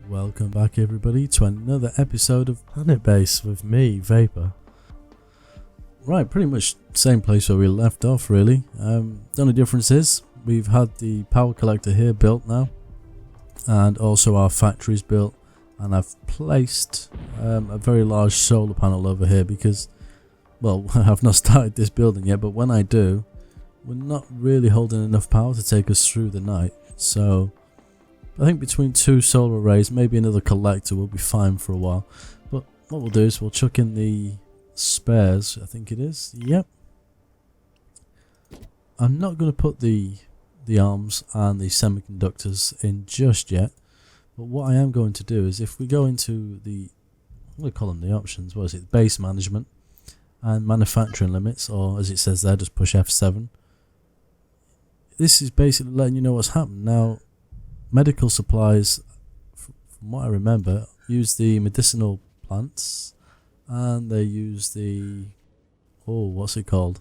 Welcome back everybody to another episode of Planetbase with me, Vapor. Right, pretty much same place where we left off really. The only difference is we've had the power collector here built now, and also our factories built, and I've placed a very large solar panel over here because, well, I've not started this building yet, but when I do, we're not really holding enough power to take us through the night, so I think between two solar arrays, maybe another collector, will be fine for a while. But what we'll do is we'll chuck in the spares, I think it is. Yep. I'm not going to put the arms and the semiconductors in just yet. But what I am going to do is if we go into the, I'm going to call them the options, what is it, base management and manufacturing limits, or as it says there, just push F7. This is basically letting you know what's happened. Now, medical supplies, from what I remember, use the medicinal plants, and they use the, oh, what's it called?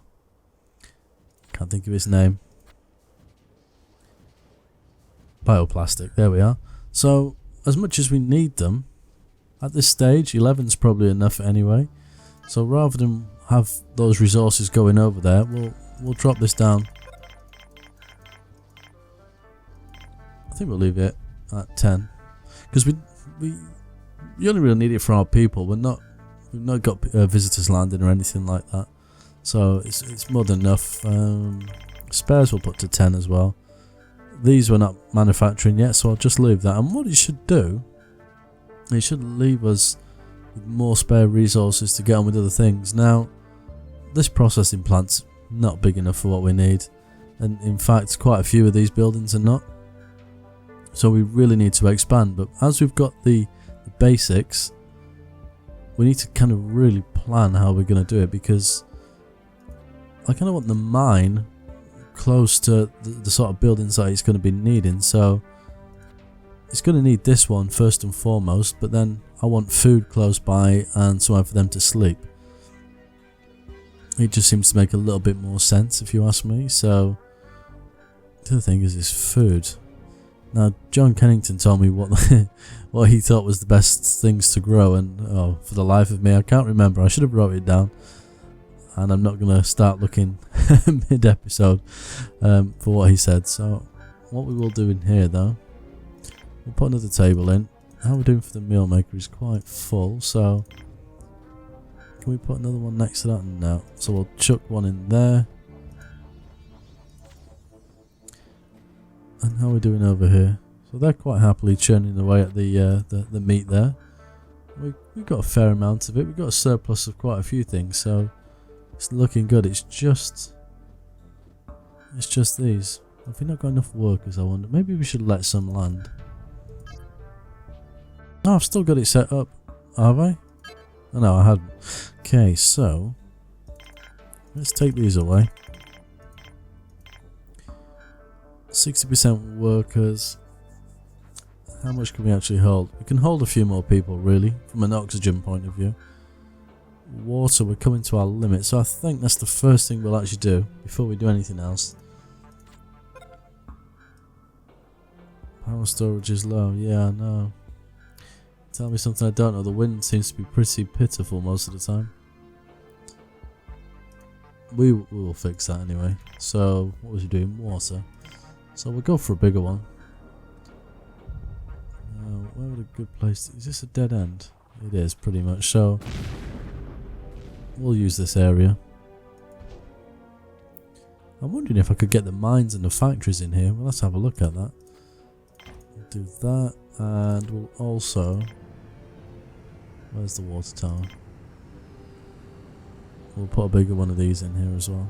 Can't think of its name. Bioplastic, there we are. So, as much as we need them, at this stage, 11's probably enough anyway. So rather than have those resources going over there, we'll drop this down. I think we'll leave it at 10 because we only really need it for our people. We've not got visitors landing or anything like that, so it's more than enough. Spares we'll put to 10 as well. These we're not manufacturing yet, so I'll just leave that. And what it should do, it should leave us with more spare resources to get on with other things. Now, this processing plant's not big enough for what we need, and in fact, quite a few of these buildings are not. So we really need to expand, but as we've got the basics, we need to kind of really plan how we're going to do it, because I kind of want the mine close to the sort of buildings that it's going to be needing. So it's going to need this one first and foremost, but then I want food close by and somewhere for them to sleep. It just seems to make a little bit more sense if you ask me. So the other thing is food. Now, John Kennington told me what he thought was the best things to grow, and oh, for the life of me, I can't remember. I should have wrote it down, and I'm not going to start looking mid-episode for what he said. So, what we will do in here, though, we'll put another table in. How we're doing for the meal maker is quite full, so can we put another one next to that? No. So we'll chuck one in there. And how are we doing over here? So they're quite happily churning away at the meat there. We've got a fair amount of it. We've got a surplus of quite a few things, so it's looking good. It's just these. Have we not got enough workers, I wonder? Maybe we should let some land. Oh, I've still got it set up. Have I? Oh, no, I hadn't. Okay, so let's take these away. 60% workers. How much can we actually hold? We can hold a few more people, really, from an oxygen point of view. Water, we're coming to our limit, so I think that's the first thing we'll actually do before we do anything else. Power storage is low. Yeah, I know. Tell me something I don't know. The wind seems to be pretty pitiful most of the time. We will fix that anyway. So, what was he doing? Water. So we'll go for a bigger one. Where would a good place... Is this a dead end? It is, pretty much. So we'll use this area. I'm wondering if I could get the mines and the factories in here. Well, let's have a look at that. We'll do that, and we'll also... Where's the water tower? We'll put a bigger one of these in here as well.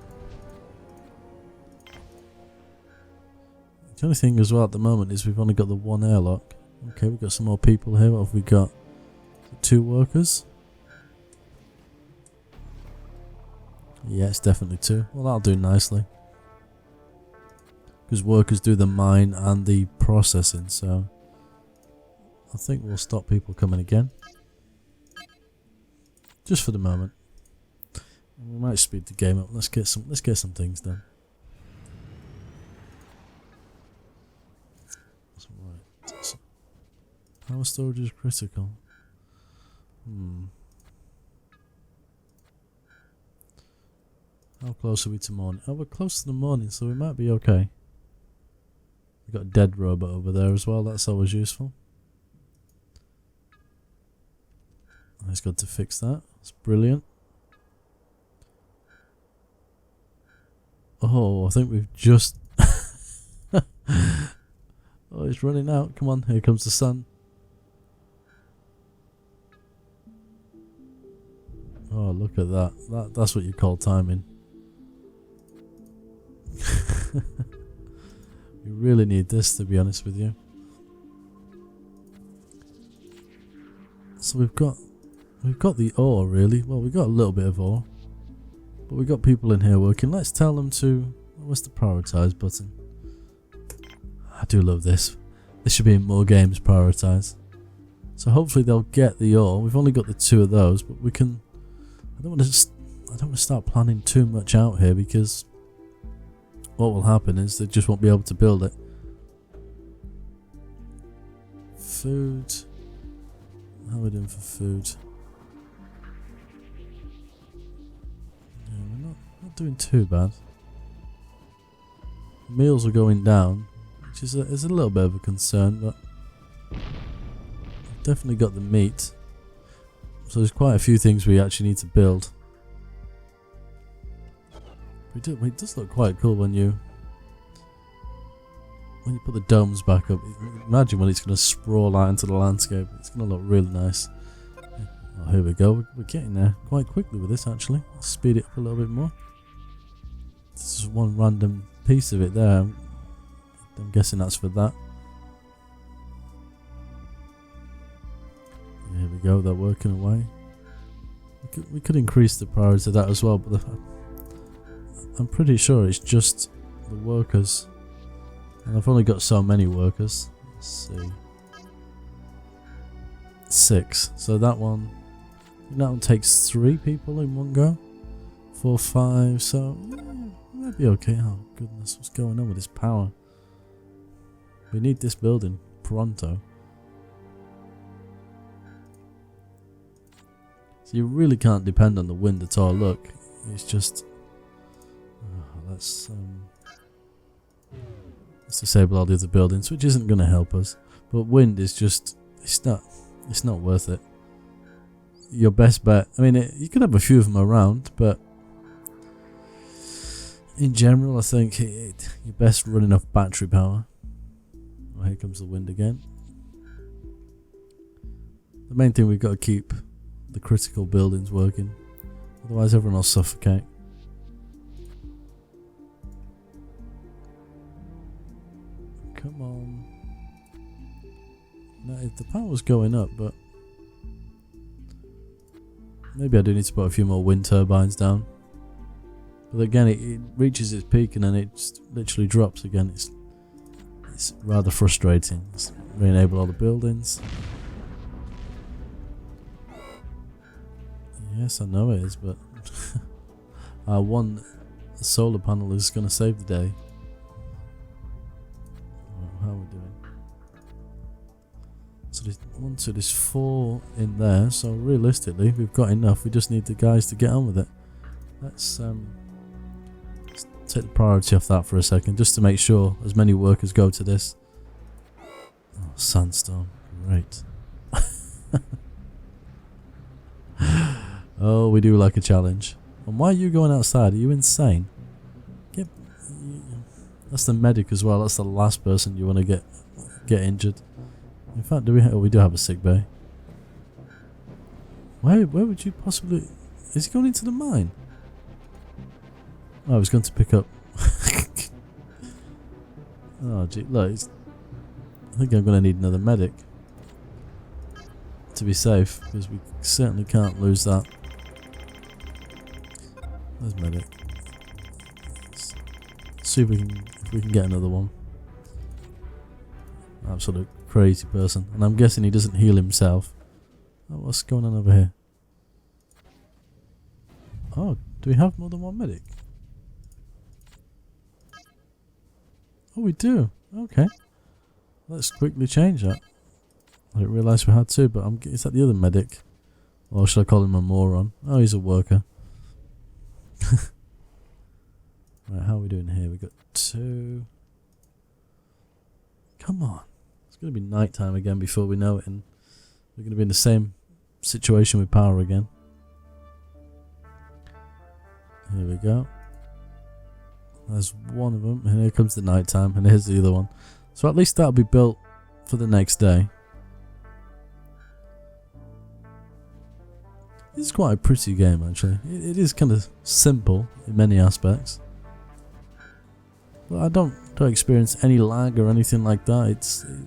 The only thing as well at the moment is we've only got the one airlock. Okay, we've got some more people here. What have we got? 2 workers? Yeah, it's definitely 2. Well, that'll do nicely. Because workers do the mine and the processing, so I think we'll stop people coming again. Just for the moment. We might speed the game up. Let's get some things done. Power storage is critical. How close are we to morning? Oh, we're close to the morning, so we might be okay. We've got a dead robot over there as well, that's always useful. I just got to fix that. It's brilliant. Oh, I think we've just... Oh, it's running out. Come on, here comes the sun. Oh, look at that. That's what you call timing. We really need this, to be honest with you. So we've got the ore, really. Well, we've got a little bit of ore, but we've got people in here working. Let's tell them to... Where's the prioritise button? I do love this. This should be in more games, prioritise. So hopefully they'll get the ore. We've only got the 2 of those, but we can... I don't want to start planning too much out here, because what will happen is they just won't be able to build it. Food. How are we doing for food? Yeah, we're not doing too bad. Meals are going down, which is a little bit of a concern, but we've definitely got the meat. So there's quite a few things we actually need to build. It does look quite cool when you put the domes back up. Imagine when it's going to sprawl out into the landscape. It's going to look really nice. Oh, here we go. We're getting there quite quickly with this, actually. Let's speed it up a little bit more. This is one random piece of it there. I'm guessing that's for that. Here we go. They're working away. We could increase the priority of that as well, but I'm pretty sure it's just the workers. And I've only got so many workers. Let's see. 6. So that one takes 3 people in one go. 4, 5. So yeah, might be okay. Oh goodness, what's going on with this power? We need this building pronto. So you really can't depend on the wind at all. Look, it's just... let's disable all the other buildings, which isn't going to help us. But wind is just... It's not worth it. Your best bet... I mean, you could have a few of them around, but... In general, I think you're best running off battery power. Oh, here comes the wind again. The main thing, we've got to keep the critical buildings working. Otherwise, everyone will suffocate. Come on. Now, if the power's going up, but... Maybe I do need to put a few more wind turbines down. But again, it reaches its peak and then it just literally drops again. It's rather frustrating. Let's re-enable all the buildings. Yes, I know it is, but one solar panel is going to save the day. How are we doing? So there's 4 in there. So realistically, we've got enough. We just need the guys to get on with it. Let's take the priority off that for a second, just to make sure as many workers go to this. Oh, sandstorm, great. Oh, we do like a challenge. And why are you going outside? Are you insane? That's the medic as well. That's the last person you want to get injured. In fact, we do have a sick bay. Where would you possibly... Is he going into the mine? Oh, I was going to pick up... Oh, gee, look, I think I'm going to need another medic. To be safe, because we certainly can't lose that. There's medic. Let's see if we can get another one. Absolute crazy person. And I'm guessing he doesn't heal himself. Oh, what's going on over here? Oh, do we have more than one medic? Oh, we do. Okay. Let's quickly change that. I didn't realise we had to, but is that the other medic? Or should I call him a moron? Oh, he's a worker. Right, how are we doing here? We got 2. Come on. It's going to be night time again before we know it, and we're going to be in the same situation with power again. Here we go. There's one of them, and here comes the night time, and here's the other one. So at least that'll be built for the next day. It's quite a pretty game, actually. It is kind of simple in many aspects, but I don't experience any lag or anything like that.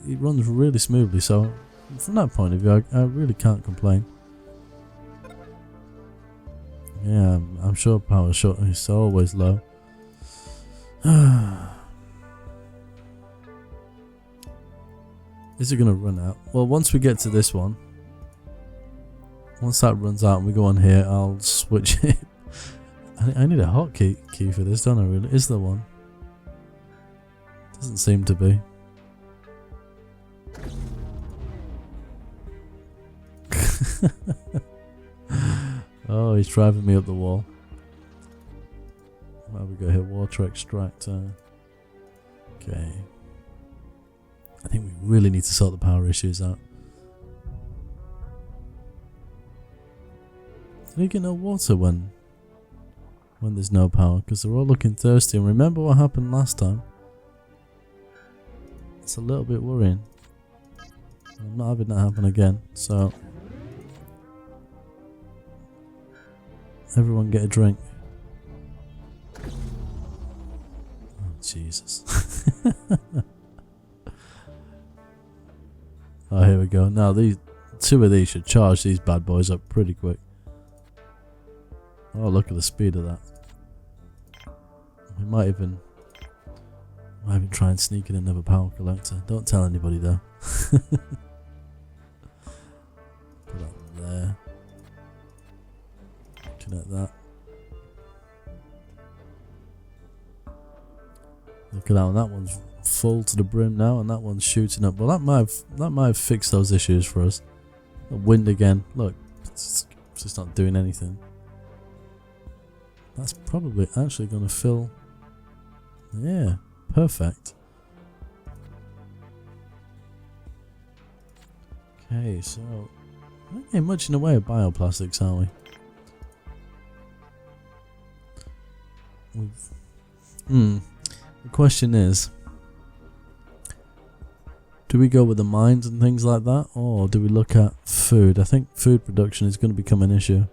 It runs really smoothly, so from that point of view, I really can't complain. Yeah, I'm sure power shot is always low. Is it going to run out? Well, once we get to this one, once that runs out and we go on here, I'll switch it. I need a hotkey for this, don't I really? Is there one? Doesn't seem to be. Oh, he's driving me up the wall. What have we got here? Water extractor. Okay. I think we really need to sort the power issues out. Did he get no water when there's no power? Because they're all looking thirsty. And remember what happened last time? It's a little bit worrying. I'm not having that happen again. So everyone get a drink. Oh, Jesus. Oh, here we go. Now these 2 of these should charge these bad boys up pretty quick. Oh, look at the speed of that. We might even try and sneak in another power collector. Don't tell anybody though. Put that there. Connect that. Look at that one. That one's full to the brim now, and that one's shooting up. Well, that might have fixed those issues for us. The wind again. Look, it's just not doing anything. That's probably actually going to fill. Yeah, perfect. Okay, so we're not getting much in the way of bioplastics, are we? The question is, do we go with the mines and things like that, or do we look at food? I think food production is going to become an issue.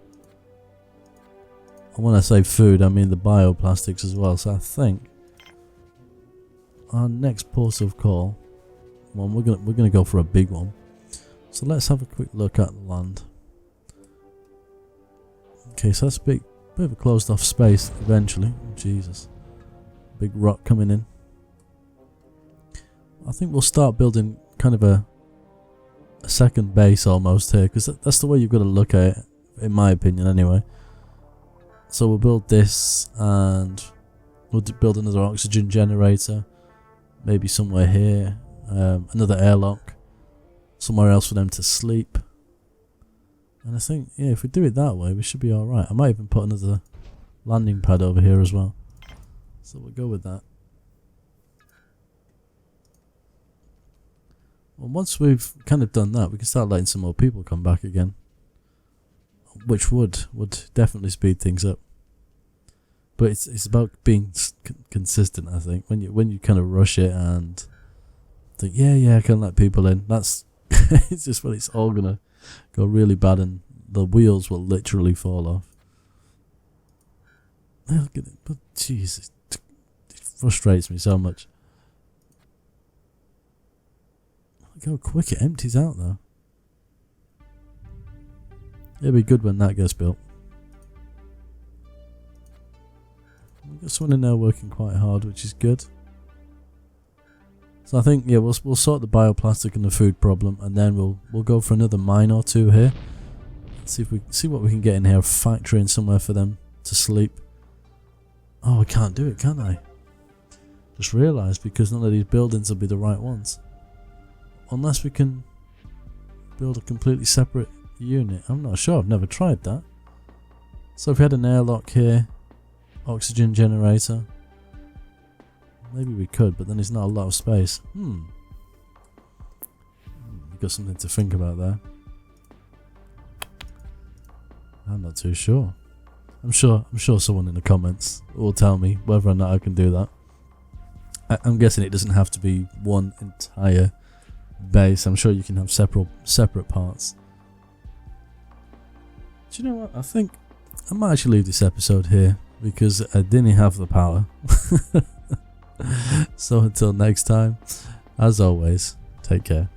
And when I say food, I mean the bioplastics as well. So I think our next port of call, well, we're gonna go for a big one. So let's have a quick look at the land. Okay, so that's a bit of a closed off space eventually. Oh, Jesus. Big rock coming in. I think we'll start building kind of a second base almost here, because that's the way you've got to look at it, in my opinion anyway. So we'll build this, and we'll build another oxygen generator, maybe somewhere here, another airlock, somewhere else for them to sleep. And I think, yeah, if we do it that way, we should be alright. I might even put another landing pad over here as well. So we'll go with that. Well, once we've kind of done that, we can start letting some more people come back again, which would definitely speed things up. But it's about being consistent, I think. When you kind of rush it and think, yeah, I can let people in, that's it's just when it's all gonna go really bad and the wheels will literally fall off. Look at it, but Jesus, it frustrates me so much. Look how quick it empties out though. It'll be good when that gets built. We've got someone in there working quite hard, which is good. So I think, yeah, we'll sort the bioplastic and the food problem, and then we'll go for another mine or two here. See what we can get in here. A factory in somewhere for them to sleep. Oh, I can't do it, can I? Just realised, because none of these buildings will be the right ones. Unless we can build a completely separate unit? I'm not sure. I've never tried that. So if we had an airlock here, oxygen generator, maybe we could, but then there's not a lot of space. You've got something to think about there. I'm not too sure. I'm sure someone in the comments will tell me whether or not I can do that. I'm guessing it doesn't have to be one entire base. I'm sure you can have separate parts. Do you know what? I think I might actually leave this episode here because I didn't have the power. So until next time, as always, take care.